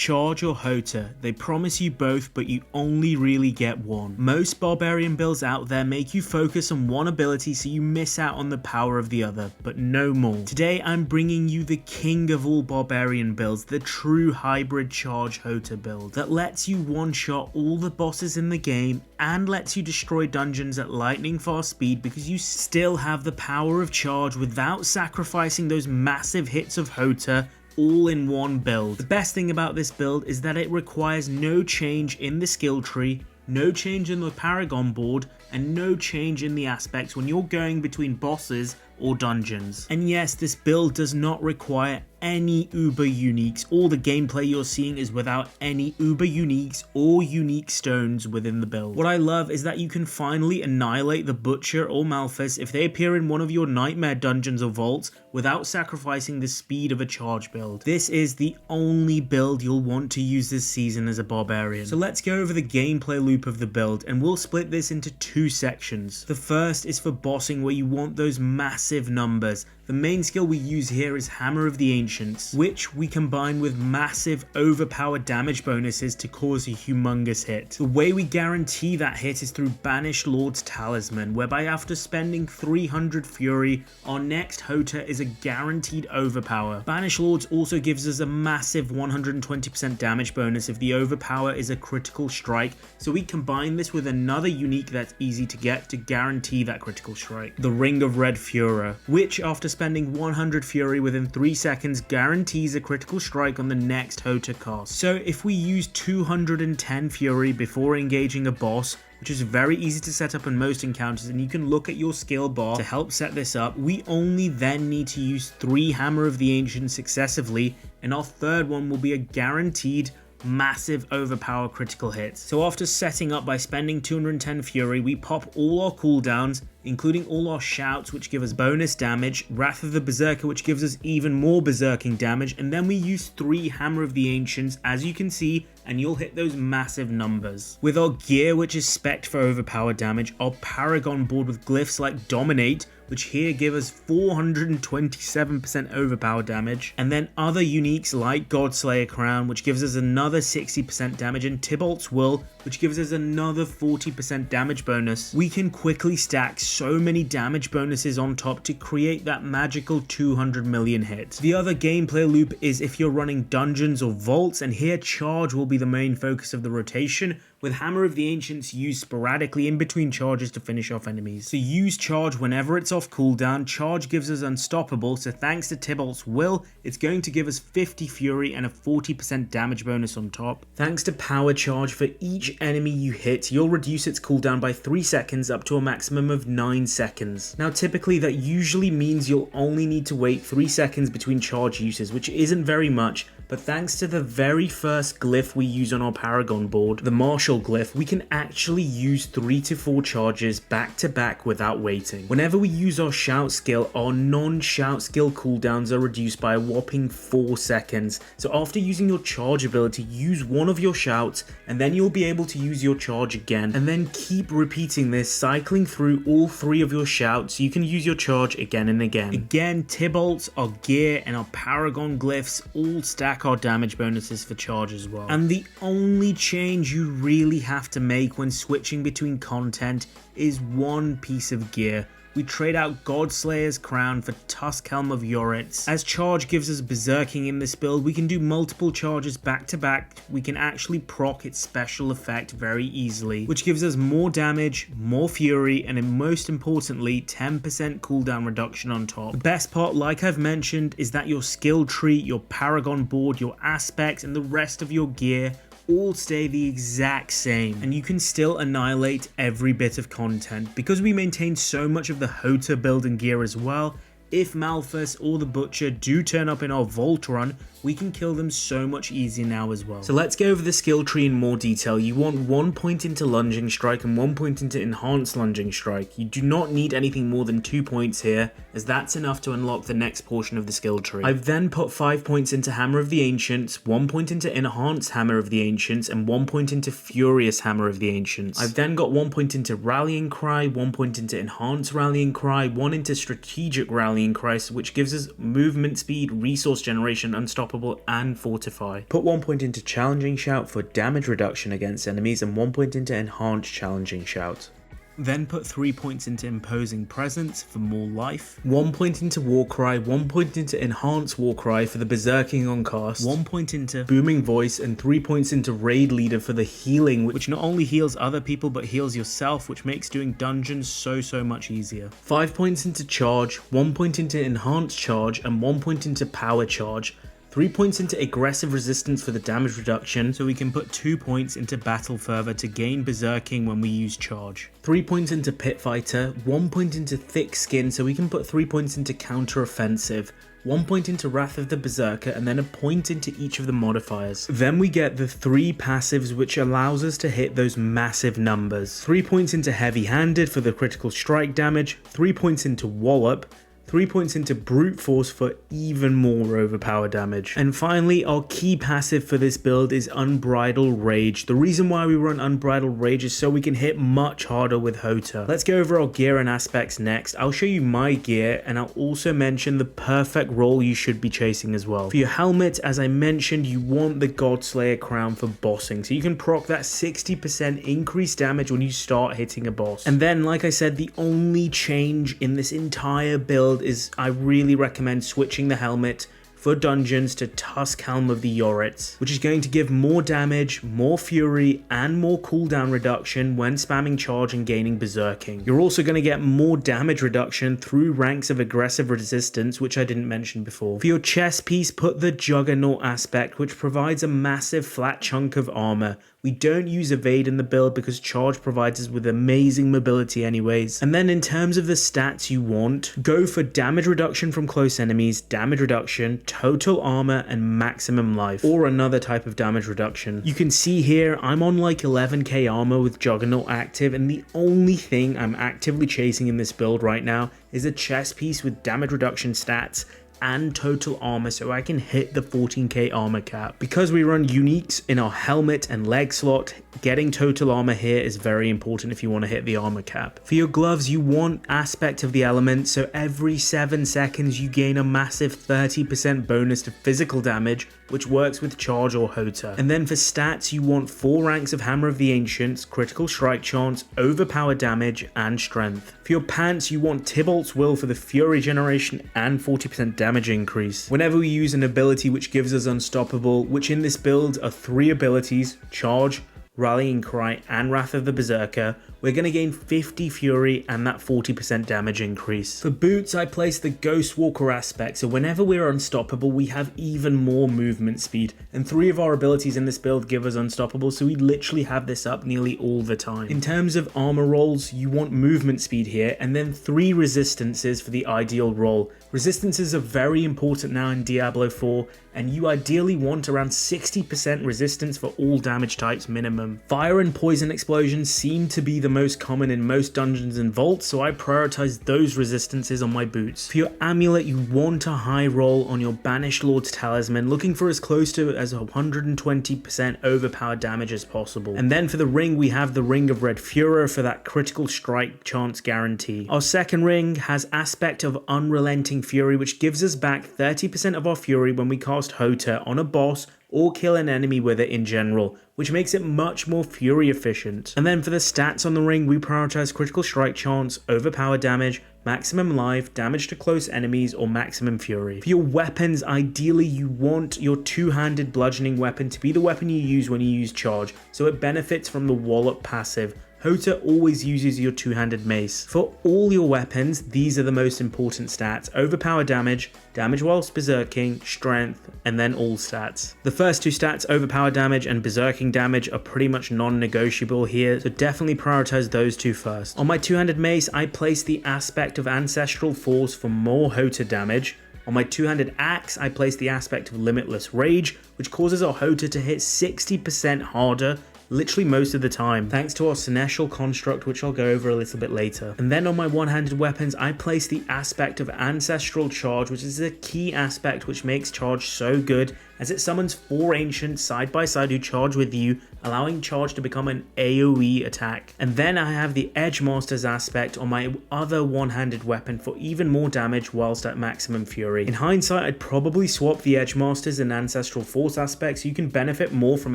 charge or HOTA. They promise you both, but you only really get one. Most barbarian builds out there make you focus on one ability so you miss out on the power of the other, but no more. Today I'm bringing you the king of all barbarian builds, the true hybrid charge HOTA build that lets you one-shot all the bosses in the game and lets you destroy dungeons at lightning fast speed because you still have the power of charge without sacrificing those massive hits of HOTA, all in one build. The best thing about this build is that it requires no change in the skill tree, no change in the Paragon board, and no change in the aspects when you're going between bosses or dungeons. And yes, this build does not require any uber uniques. All the gameplay you're seeing is without any uber uniques or unique stones within the build. What I love is that you can finally annihilate the Butcher or Malphas if they appear in one of your nightmare dungeons or vaults without sacrificing the speed of a charge build. This is the only build you'll want to use this season as a barbarian. So let's go over the gameplay loop of the build, and we'll split this into two sections. The first is for bossing, where you want those massive numbers. The main skill we use here is Hammer of the Ancients, which we combine with massive overpowered damage bonuses to cause a humongous hit. The way we guarantee that hit is through Banished Lord's Talisman, whereby after spending 300 Fury, our next HOTA is a guaranteed overpower. Banished Lords also gives us a massive 120% damage bonus if the overpower is a critical strike, so we combine this with another unique that's easy to get to guarantee that critical strike. The Ring of Red Furor, which after spending 100 Fury within 3 seconds guarantees a critical strike on the next HOTA cast. So if we use 210 Fury before engaging a boss, which is very easy to set up in most encounters, and you can look at your skill bar to help set this up, we only then need to use 3 Hammer of the Ancients successively, and our third one will be a guaranteed massive overpower critical hit. So after setting up by spending 210 Fury, we pop all our cooldowns, including all our shouts, which give us bonus damage, Wrath of the Berserker, which gives us even more berserking damage, and then we use 3 Hammer of the Ancients, as you can see, and you'll hit those massive numbers. With our gear, which is spec'd for overpower damage, our Paragon board with glyphs like Dominate, which here give us 427% overpower damage, and then other uniques like Godslayer Crown, which gives us another 60% damage, and Tybalt's Will, which gives us another 40% damage bonus. We can quickly stack so many damage bonuses on top to create that magical 200 million hit. The other gameplay loop is if you're running dungeons or vaults, and here charge will be the main focus of the rotation, with Hammer of the Ancients used sporadically in between charges to finish off enemies. So use charge whenever it's off cooldown. Charge gives us unstoppable, so thanks to Tybalt's Will, it's going to give us 50 Fury and a 40% damage bonus on top. Thanks to power charge, for each enemy you hit, you'll reduce its cooldown by 3 seconds up to a maximum of 9 seconds. Now typically that usually means you'll only need to wait 3 seconds between charge uses, which isn't very much, but thanks to the very first glyph we use on our Paragon board, the Martial glyph, we can actually use 3 to 4 charges back to back without waiting. Whenever we use our shout skill, our non-shout skill cooldowns are reduced by a whopping 4 seconds. So after using your charge ability, use one of your shouts, and then you'll be able to use your charge again, and then keep repeating this, cycling through all 3 of your shouts so you can use your charge again and again. Again, Tybalt's, our gear, and our Paragon glyphs all stack our damage bonuses for charge as well. And the only change you really have to make when switching between content is one piece of gear. We trade out Godslayer's Crown for Tusk Helm of Yoritz. As charge gives us berserking in this build, we can do multiple charges back to back. We can actually proc its special effect very easily, which gives us more damage, more fury, and most importantly, 10% cooldown reduction on top. The best part, like I've mentioned, is that your skill tree, your Paragon board, your aspects, and the rest of your gear all stay the exact same, and you can still annihilate every bit of content. Because we maintain so much of the HOTA build and gear as well, if Malphas or the Butcher do turn up in our Vault run, we can kill them so much easier now as well. So let's go over the skill tree in more detail. You want 1 point into Lunging Strike and 1 point into Enhanced Lunging Strike. You do not need anything more than 2 points here, as that's enough to unlock the next portion of the skill tree. I've then put 5 points into Hammer of the Ancients, 1 point into Enhanced Hammer of the Ancients, and 1 point into Furious Hammer of the Ancients. I've then got 1 point into Rallying Cry, 1 point into Enhanced Rallying Cry, 1 into Strategic Rallying Cry, which gives us movement speed, resource generation, unstoppable unstoppable and fortify. Put 1 point into challenging shout for damage reduction against enemies and 1 point into enhanced challenging shout. Then put 3 points into imposing presence for more life, 1 point into warcry, 1 point into enhanced warcry for the berserking on cast, 1 point into booming voice, and 3 points into raid leader for the healing, which not only heals other people but heals yourself, which makes doing dungeons so much easier. 5 points into charge, 1 point into enhanced charge, and 1 point into power charge. 3 points into aggressive resistance for the damage reduction, so we can put 2 points into battle fervor to gain berserking when we use charge. 3 points into pit fighter, 1 point into thick skin, so we can put 3 points into counter offensive, 1 point into wrath of the berserker, and then a point into each of the modifiers. Then we get the 3 passives, which allows us to hit those massive numbers. 3 points into heavy handed for the critical strike damage, 3 points into wallop, 3 points into brute force for even more overpowered damage. And finally, our key passive for this build is unbridled rage. The reason why we run unbridled rage is so we can hit much harder with HOTA. Let's go over our gear and aspects next. I'll show you my gear, and I'll also mention the perfect role you should be chasing as well. For your helmet, as I mentioned, you want the Godslayer crown for bossing, so you can proc that 60% increased damage when you start hitting a boss. And then, like I said, the only change in this entire build is I really recommend switching the helmet for dungeons to Tusk Helm of the Yorits, which is going to give more damage, more fury, and more cooldown reduction when spamming charge and gaining berserking. You're also going to get more damage reduction through ranks of aggressive resistance, which I didn't mention before. For your chest piece, put the Juggernaut aspect, which provides a massive flat chunk of armor. We don't use evade in the build because charge provides us with amazing mobility anyways. And then in terms of the stats you want, go for damage reduction from close enemies, damage reduction, total armor, and maximum life, or another type of damage reduction. You can see here I'm on like 11k armor with Juggernaut active, and the only thing I'm actively chasing in this build right now is a chest piece with damage reduction stats and total armor so I can hit the 14k armor cap. Because we run uniques in our helmet and leg slot, getting total armor here is very important if you want to hit the armor cap. For your gloves, you want aspect of the element, so every 7 seconds you gain a massive 30% bonus to physical damage, which works with charge or HOTA. And then for stats, you want 4 ranks of Hammer of the Ancients, critical strike chance, overpower damage, and strength. For your pants, you want Tybalt's Will for the fury generation and 40% damage increase. Whenever we use an ability which gives us unstoppable, which in this build are 3 abilities, charge, Rallying Cry, and Wrath of the Berserker, we're going to gain 50 fury and that 40% damage increase. For boots, I place the Ghost Walker aspect, so whenever we're unstoppable, we have even more movement speed, and 3 of our abilities in this build give us unstoppable, so we literally have this up nearly all the time. In terms of armor rolls, you want movement speed here, and then 3 resistances for the ideal roll. Resistances are very important now in Diablo 4, and you ideally want around 60% resistance for all damage types minimum. Fire and poison explosions seem to be the most common in most dungeons and vaults, so I prioritize those resistances on my boots. For your amulet, you want a high roll on your Banished Lord's Talisman, looking for as close to as 120% overpowered damage as possible. And then for the ring, we have the Ring of Red Furor for that critical strike chance guarantee. Our second ring has aspect of Unrelenting Fury, which gives us back 30% of our fury when we cast HOTA on a boss or kill an enemy with it in general, which makes it much more fury efficient. And then for the stats on the ring, we prioritize critical strike chance, overpower damage, maximum life, damage to close enemies, or maximum fury. For your weapons, ideally you want your two-handed bludgeoning weapon to be the weapon you use when you use charge, so it benefits from the wallop passive. HOTA always uses your two-handed mace. For all your weapons, these are the most important stats: overpower damage, damage whilst berserking, strength, and then all stats. The first 2 stats, overpower damage and berserking damage, are pretty much non-negotiable here, so definitely prioritize those 2 first. On my two-handed mace, I place the aspect of Ancestral Force for more HOTA damage. On my two-handed axe, I place the aspect of Limitless Rage, which causes our HOTA to hit 60% harder literally most of the time, thanks to our Seneshcal Construct, which I'll go over a little bit later. And then on my one-handed weapons, I place the aspect of Ancestral Charge, which is a key aspect which makes charge so good as it summons 4 ancients side by side who charge with you, allowing charge to become an AoE attack. And then I have the Edge Masters aspect on my other one-handed weapon for even more damage whilst at maximum fury. In hindsight, I'd probably swap the Edge Masters and Ancestral Force aspects so you can benefit more from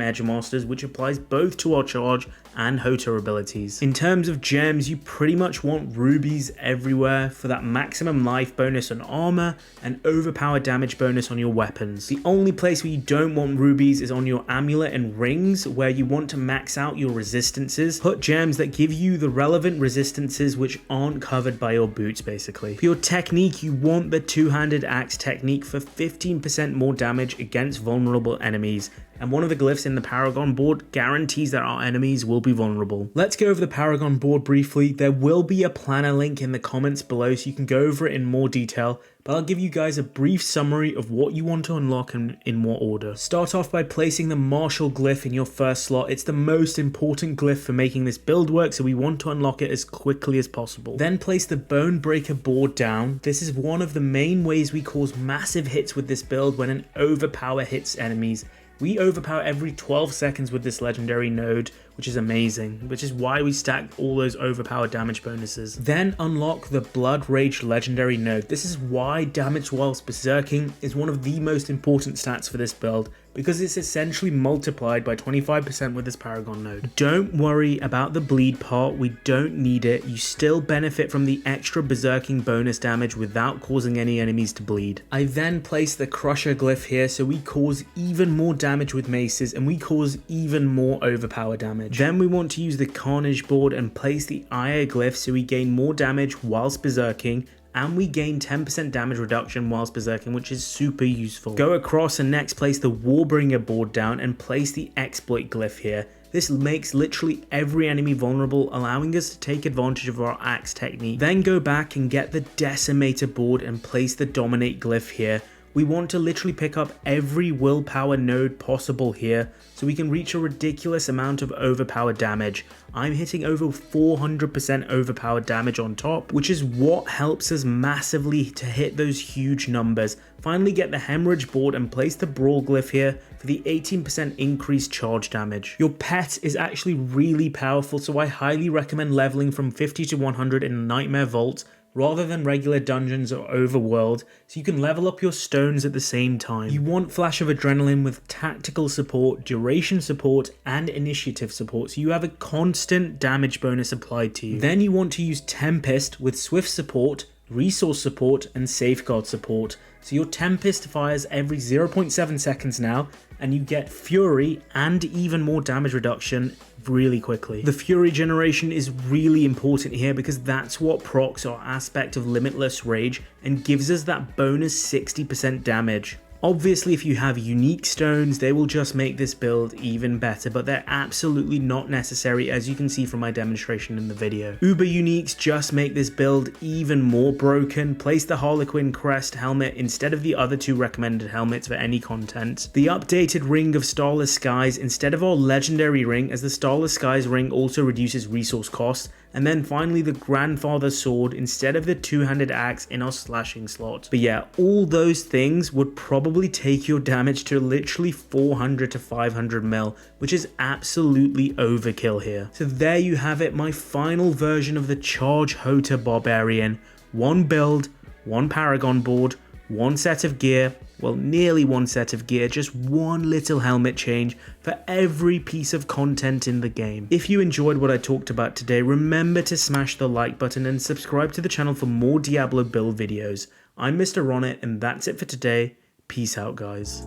Edge Masters, which applies both to our charge and HOTA abilities. In terms of gems, you pretty much want rubies everywhere for that maximum life bonus on armor and overpowered damage bonus on your weapons. The only place where you don't want rubies is on your amulet and rings, where you want to max out your resistances. Put gems that give you the relevant resistances which aren't covered by your boots basically. For your technique, you want the two-handed axe technique for 15% more damage against vulnerable enemies, and one of the glyphs in the Paragon board guarantees that our enemies will be vulnerable. Let's go over the Paragon board briefly. There will be a planner link in the comments below so you can go over it in more detail, but I'll give you guys a brief summary of what you want to unlock and in what order. Start off by placing the Martial glyph in your first slot. It's the most important glyph for making this build work, so we want to unlock it as quickly as possible. Then place the Bone Breaker board down. This is one of the main ways we cause massive hits with this build when an overpower hits enemies. We overpower every 12 seconds with this legendary node, which is amazing, which is why we stack all those overpowered damage bonuses. Then unlock the Blood Rage legendary node. This is why damage whilst berserking is one of the most important stats for this build, because it's essentially multiplied by 25% with this Paragon node. Don't worry about the bleed part, we don't need it. You still benefit from the extra berserking bonus damage without causing any enemies to bleed. I then place the Crusher glyph here so we cause even more damage with maces and we cause even more overpower damage. Then we want to use the Carnage board and place the Ire glyph so we gain more damage whilst berserking, and we gain 10% damage reduction whilst berserking, which is super useful. Go across and next place the Warbringer board down and place the Exploit glyph here. This makes literally every enemy vulnerable, allowing us to take advantage of our axe technique. Then go back and get the Decimator board and place the Dominate glyph here. We want to literally pick up every willpower node possible here so we can reach a ridiculous amount of overpowered damage. I'm hitting over 400% overpowered damage on top, which is what helps us massively to hit those huge numbers. Finally, get the Hemorrhage board and place the Brawl glyph here for the 18% increased charge damage. Your pet is actually really powerful, so I highly recommend leveling from 50 to 100 in Nightmare Vault rather than regular dungeons or overworld, so you can level up your stones at the same time. You want Flash of Adrenaline with tactical support, duration support, and initiative support, so you have a constant damage bonus applied to you. Then you want to use Tempest with swift support, resource support, and safeguard support. So your Tempest fires every 0.7 seconds now, and you get Fury and even more damage reduction really quickly. The Fury generation is really important here because that's what procs our aspect of Limitless Rage and gives us that bonus 60% damage. Obviously, if you have unique stones, they will just make this build even better, but they're absolutely not necessary, as you can see from my demonstration in the video. Uber uniques just make this build even more broken. Place the Harlequin Crest helmet instead of the other 2 recommended helmets for any content. The updated Ring of Starless Skies instead of our legendary ring, as the Starless Skies ring also reduces resource costs. And then finally the Grandfather Sword instead of the two-handed axe in our slashing slot. But yeah, all those things would probably take your damage to literally 400 to 500 mil, which is absolutely overkill here. So there you have it, my final version of the Charge HOTA Barbarian. One build, one Paragon board, one set of gear, well, nearly one set of gear, just one little helmet change for every piece of content in the game. If you enjoyed what I talked about today, remember to smash the like button and subscribe to the channel for more Diablo build videos. I'm Mr. Ronit, and that's it for today. Peace out, guys.